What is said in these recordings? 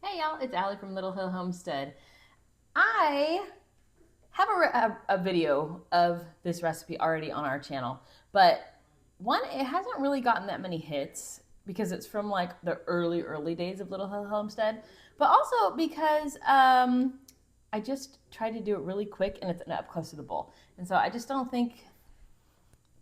Hey y'all, it's Allie from Little Hill Homestead. I have a video of this recipe already on our channel, but one, it hasn't really gotten that many hits because it's from like the early days of Little Hill Homestead, but also because I just tried to do it really quick and it's an up close to the bowl. And so I just don't think,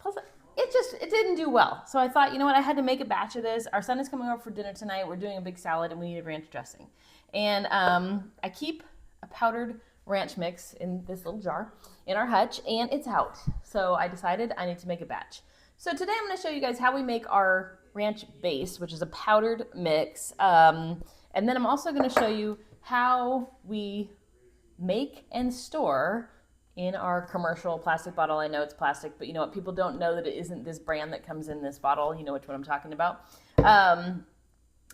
plus it didn't do well. So I thought, you know what, I had to make a batch of this. Our son is coming over for dinner tonight. We're doing a big salad and we needed ranch dressing. And I keep a powdered ranch mix in this little jar in our hutch and it's out. So I decided I need to make a batch. So today I'm going to show you guys how we make our ranch base, which is a powdered mix. And then I'm also going to show you how we make and store in our commercial plastic bottle. I know it's plastic, but you know what? People don't know that it isn't this brand that comes in this bottle. You know which one I'm talking about.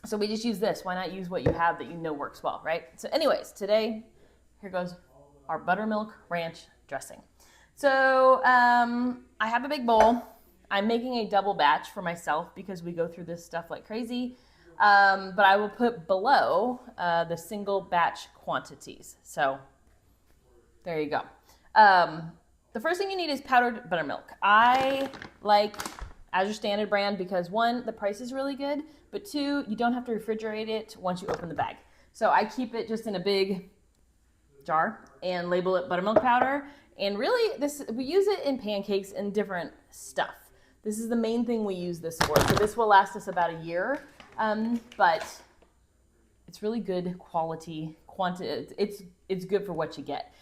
So we just use this. Why not use what you have that you know works well, right? So anyways, today, here goes our buttermilk ranch dressing. So I have a big bowl. I'm making a double batch for myself because we go through this stuff like crazy. But I will put below the single batch quantities. So there you go. The first thing you need is powdered buttermilk. I like Azure Standard brand because one, the price is really good, but two, you don't have to refrigerate it once you open the bag. So I keep it just in a big jar and label it buttermilk powder. And really, we use it in pancakes and different stuff. This is the main thing we use this for. So this will last us about a year, but it's really good quality. It's good for what you get.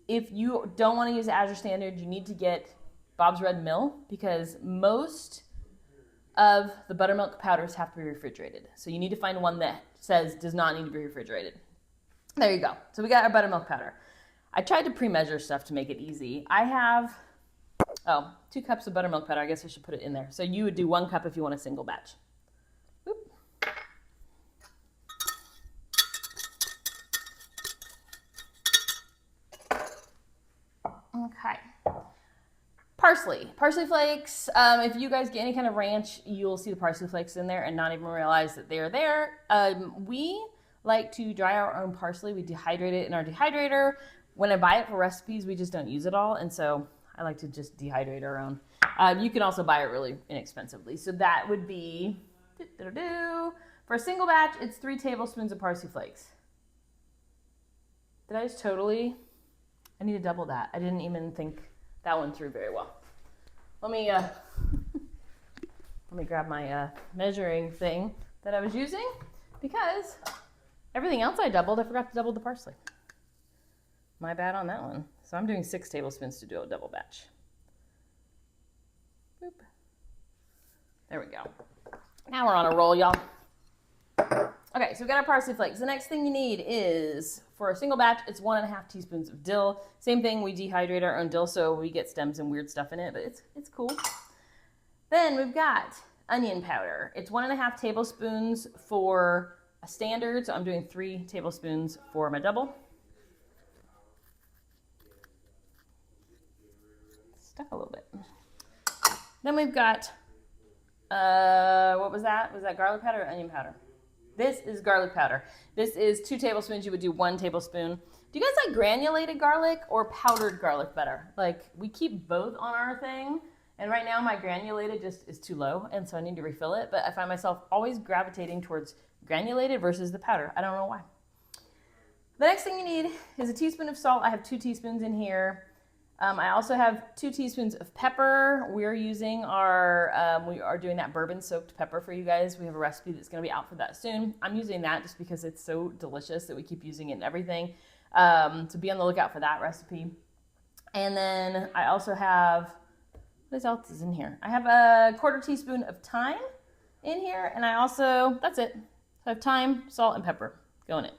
If you don't want to use Azure Standard, you need to get Bob's Red Mill because most of the buttermilk powders have to be refrigerated. So you need to find one that says does not need to be refrigerated. There you go. So we got our buttermilk powder. I tried to pre-measure stuff to make it easy. I have, 2 cups of buttermilk powder. I guess I should put it in there. So you would do 1 cup if you want a single batch. Oop. Okay. Parsley flakes. If you guys get any kind of ranch, you'll see the parsley flakes in there and not even realize that they're there. We like to dry our own parsley. We dehydrate it in our dehydrator. When I buy it for recipes, we just don't use it all. And so I like to just dehydrate our own. You can also buy it really inexpensively. So that would be, for a single batch, it's 3 tablespoons of parsley flakes. Did I just I need to double that. I didn't even think that one through very well. Let me grab my measuring thing that I was using because everything else I doubled. I forgot to double the parsley. My bad on that one. So I'm doing 6 tablespoons to do a double batch. Boop. There we go. Now we're on a roll, y'all. Okay, so we got our parsley flakes. The next thing you need is, for a single batch, it's 1.5 teaspoons of dill. Same thing, we dehydrate our own dill, so we get stems and weird stuff in it, but it's cool. Then we've got onion powder. It's 1.5 tablespoons for a standard, so I'm doing 3 tablespoons for my double. Stuck a little bit. Then we've got, what was that? Was that garlic powder or onion powder? This is garlic powder. This is 2 tablespoons. You would do 1 tablespoon. Do you guys like granulated garlic or powdered garlic better? Like, we keep both on our thing. And right now my granulated just is too low. And so I need to refill it. But I find myself always gravitating towards granulated versus the powder. I don't know why. The next thing you need is a teaspoon of salt. I have 2 teaspoons in here. I also have 2 teaspoons of pepper. We are using we are doing that bourbon soaked pepper for you guys. We have a recipe that's going to be out for that soon. I'm using that just because it's so delicious that we keep using it in everything. So be on the lookout for that recipe. And then I also have, what else is in here? I have a 1/4 teaspoon of thyme in here. And I also, that's it. So I have thyme, salt, and pepper. Go in it.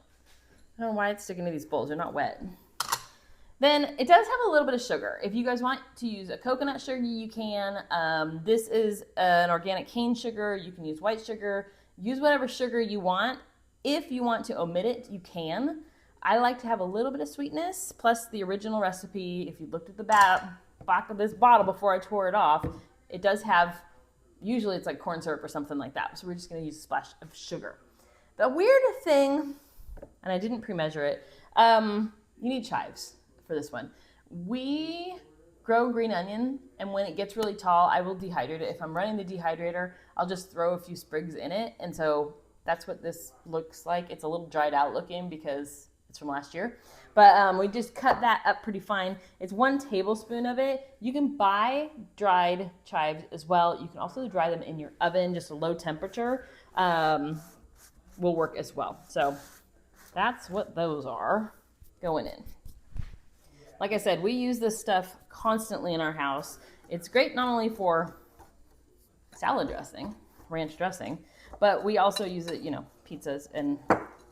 I don't know why it's sticking to these bowls. They're not wet. Then it does have a little bit of sugar. If you guys want to use a coconut sugar, you can. This is an organic cane sugar. You can use white sugar. Use whatever sugar you want. If you want to omit it, you can. I like to have a little bit of sweetness, plus the original recipe. If you looked at the back of this bottle before I tore it off, it does have, usually it's like corn syrup or something like that. So we're just gonna use a splash of sugar. A weird thing, and I didn't pre-measure it, you need chives for this one. We grow green onion, and when it gets really tall, I will dehydrate it. If I'm running the dehydrator, I'll just throw a few sprigs in it, and so that's what this looks like. It's a little dried out looking because it's from last year. But we just cut that up pretty fine. It's 1 tablespoon of it. You can buy dried chives as well. You can also dry them in your oven, just a low temperature will work as well. So that's what those are going in. Like I said, we use this stuff constantly in our house. It's great not only for salad dressing, ranch dressing, but we also use it, pizzas and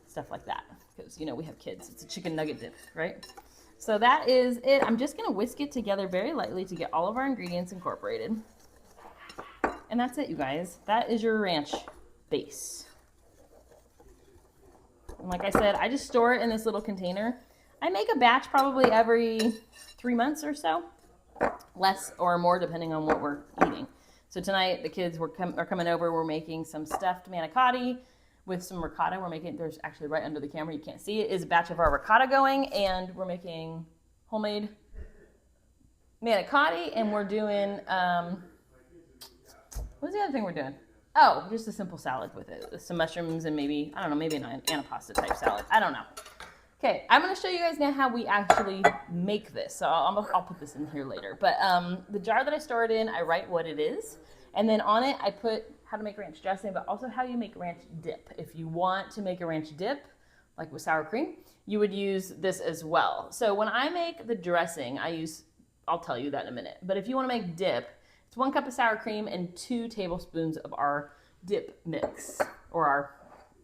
stuff like that. Because, we have kids. It's a chicken nugget dip, right? So that is it. I'm just going to whisk it together very lightly to get all of our ingredients incorporated. And that's it, you guys. That is your ranch base. And like I said, I just store it in this little container. I make a batch probably every 3 months or so. Less or more depending on what we're eating. So tonight the kids are coming over. We're making some stuffed manicotti with some ricotta. We're making, there's actually right under the camera, you can't see it, is a batch of our ricotta going, and we're making homemade manicotti, and we're doing, what's the other thing we're doing? Oh, just a simple salad with it, with some mushrooms and maybe, I don't know, maybe an antipasta type salad. I don't know. Okay, I'm going to show you guys now how we actually make this. So I'll put this in here later. But the jar that I store it in, I write what it is. And then on it, I put how to make ranch dressing, but also how you make ranch dip. If you want to make a ranch dip, like with sour cream, you would use this as well. So when I make the dressing, I'll tell you that in a minute. But if you want to make dip, it's 1 cup of sour cream and 2 tablespoons of our dip mix, or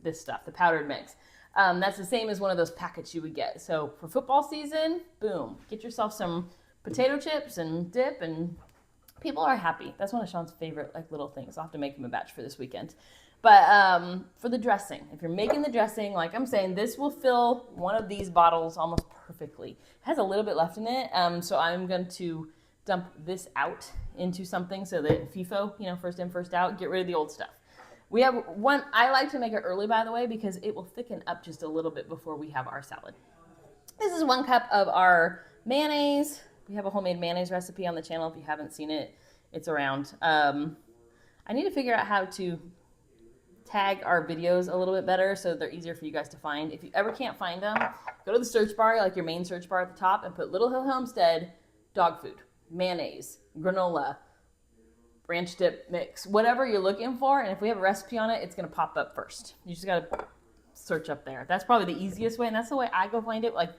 this stuff, the powdered mix. That's the same as one of those packets you would get. So for football season, boom, get yourself some potato chips and dip, and people are happy. That's one of Sean's favorite little things. I'll have to make him a batch for this weekend. But for the dressing, if you're making the dressing, like I'm saying, this will fill one of these bottles almost perfectly. It has a little bit left in it, so I'm going to dump this out into something so that FIFO, first in, first out, get rid of the old stuff. We have one, I like to make it early, by the way, because it will thicken up just a little bit before we have our salad. This is 1 cup of our mayonnaise. We have a homemade mayonnaise recipe on the channel. If you haven't seen it, it's around. I need to figure out how to tag our videos a little bit better so they're easier for you guys to find. If you ever can't find them, go to the search bar, like your main search bar at the top, and put Little Hill Homestead dog food, mayonnaise, granola, ranch dip mix, whatever you're looking for. And if we have a recipe on it, it's going to pop up first. You just got to search up there. That's probably the easiest way, and that's the way I go find it. Like,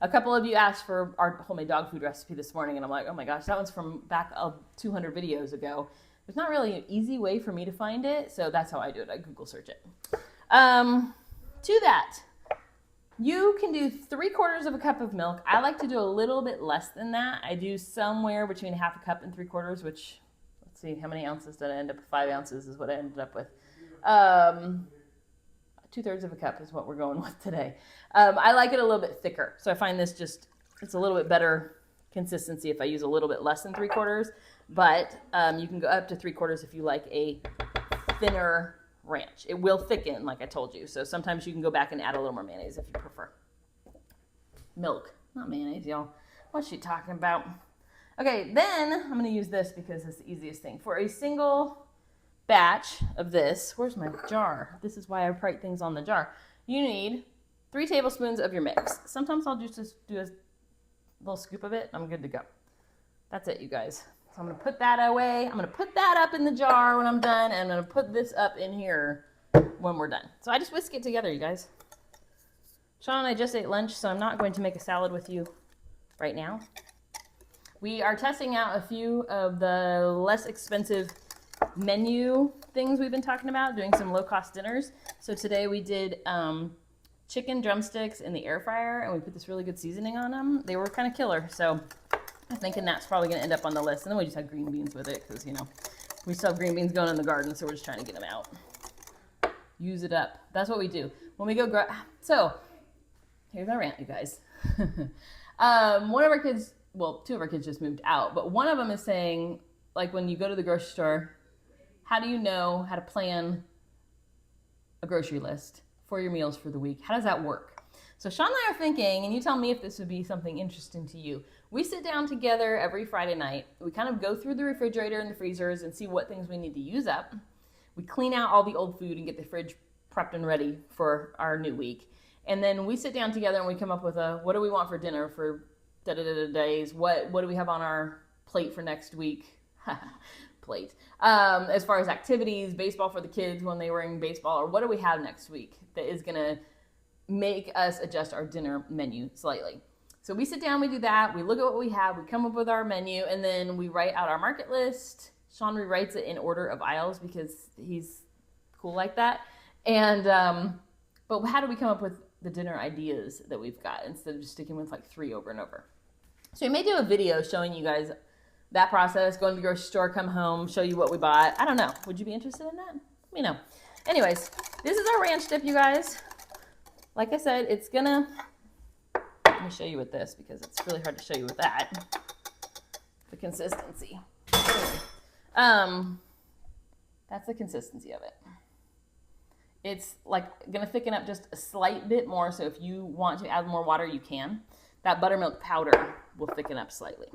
a couple of you asked for our homemade dog food recipe this morning, and I'm like, oh my gosh, that one's from back 200 videos ago. There's not really an easy way for me to find it, so that's how I do it. I Google search it. To that, you can do 3/4 of a cup of milk. I like to do a little bit less than that. I do somewhere between 1/2 cup and 3/4, which, let's see, how many ounces did I end up with? 5 ounces is what I ended up with. 2/3 of a cup is what we're going with today. I like it a little bit thicker, so I find this it's a little bit better consistency if I use a little bit less than 3/4, but you can go up to 3/4 if you like a thinner ranch. It will thicken, like I told you, so sometimes you can go back and add a little more mayonnaise if you prefer. Milk, not mayonnaise, y'all. What's she talking about? Okay, then I'm going to use this because it's the easiest thing. For a single batch of this, where's my jar? This is why I write things on the jar. You need 3 tablespoons of your mix. Sometimes I'll just do a little scoop of it. I'm good to go. That's it, you guys. So I'm going to put that away. I'm going to put that up in the jar when I'm done, and I'm going to put this up in here when we're done. So I just whisk it together, you guys. Sean and I just ate lunch, so I'm not going to make a salad with you right now. We are testing out a few of the less expensive menu things we've been talking about, doing some low-cost dinners. So today we did chicken drumsticks in the air fryer, and we put this really good seasoning on them. They were kind of killer, so I'm thinking that's probably going to end up on the list. And then we just had green beans with it because, we still have green beans going in the garden, so we're just trying to get them out. Use it up. That's what we do. When we go grow... So, here's our rant, you guys. One of our kids... Well, 2 of our kids just moved out, but one of them is saying, like, when you go to the grocery store, how do you know how to plan a grocery list for your meals for the week. How does that work? So Sean and I are thinking, and you tell me if this would be something interesting to you. We sit down together every Friday night. We kind of go through the refrigerator and the freezers and see what things we need to use up. We clean out all the old food and get the fridge prepped and ready for our new week. And then we sit down together and we come up with what do we want for dinner for days? What do we have on our plate for next week? Plate. As far as activities, baseball for the kids when they were in baseball, or what do we have next week that is going to make us adjust our dinner menu slightly. So we sit down, we do that, we look at what we have, we come up with our menu, and then we write out our market list. Sean rewrites it in order of aisles because he's cool like that. And but how do we come up with the dinner ideas that we've got instead of just sticking with like 3 over and over? So we may do a video showing you guys that process, go to the grocery store, come home, show you what we bought. I don't know. Would you be interested in that? Let me know. Anyways, this is our ranch dip, you guys. Like I said, it's gonna, let me show you with this because it's really hard to show you with that. The consistency. That's the consistency of it. It's like gonna thicken up just a slight bit more, so if you want to add more water, you can. That buttermilk powder will thicken up slightly.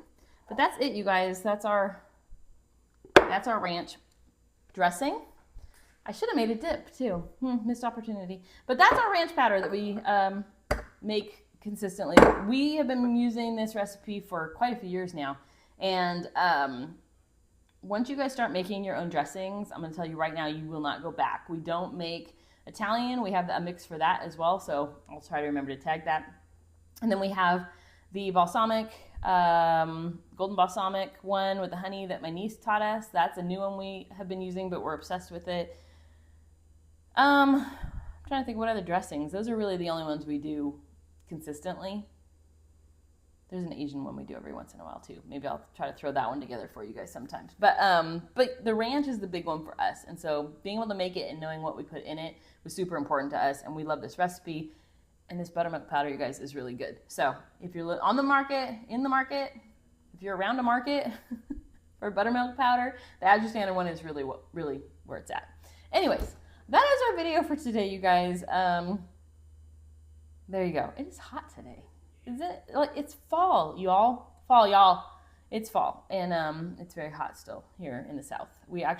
But that's it, you guys. That's our ranch dressing. I should have made a dip too. Missed opportunity. But that's our ranch powder that we make consistently. We have been using this recipe for quite a few years now. And once you guys start making your own dressings, I'm going to tell you right now, you will not go back. We don't make Italian. We have a mix for that as well. So I'll try to remember to tag that. And then we have the balsamic, golden balsamic one with the honey that my niece taught us. That's a new one we have been using, but we're obsessed with it. I'm trying to think what other dressings. Those are really the only ones we do consistently. There's an Asian one we do every once in a while too. Maybe I'll try to throw that one together for you guys sometimes. But the ranch is the big one for us. And so being able to make it and knowing what we put in it was super important to us. And we love this recipe. And this buttermilk powder, you guys, is really good. So if you're on the market, if you're around a market for buttermilk powder, the Azure Standard one is really where it's at. Anyways, that is our video for today, you guys. There you go. It is hot today. Is it? Like, it's fall, y'all. Fall, y'all. It's fall. And it's very hot still here in the South. We're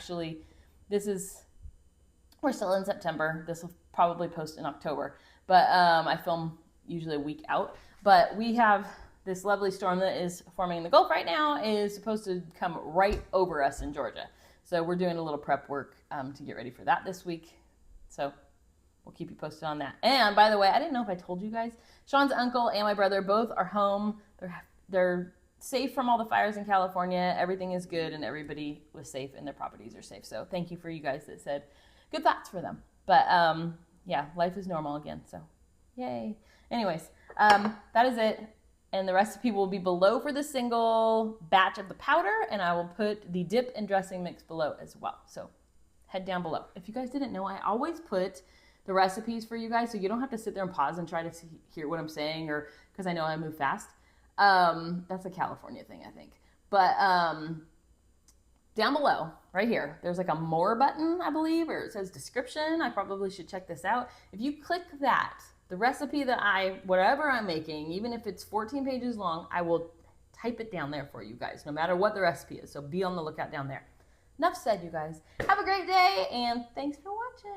still in September. This will probably post in October. But I film usually a week out. But we have this lovely storm that is forming in the Gulf right now, is supposed to come right over us in Georgia. So we're doing a little prep work to get ready for that this week. So we'll keep you posted on that. And by the way, I didn't know if I told you guys, Sean's uncle and my brother both are home. They're safe from all the fires in California. Everything is good and everybody was safe and their properties are safe. So thank you for you guys that said good thoughts for them. But yeah, life is normal again. So yay. Anyways, that is it. And the recipe will be below for the single batch of the powder. And I will put the dip and dressing mix below as well. So head down below. If you guys didn't know, I always put the recipes for you guys so you don't have to sit there and pause and try to hear what I'm saying, or because I know I move fast. That's a California thing, I think. But down below, right here, there's like a more button, I believe, or it says description. I probably should check this out. If you click that, the recipe that whatever I'm making, even if it's 14 pages long, I will type it down there for you guys, no matter what the recipe is. So be on the lookout down there. Enough said, you guys. Have a great day, and thanks for watching.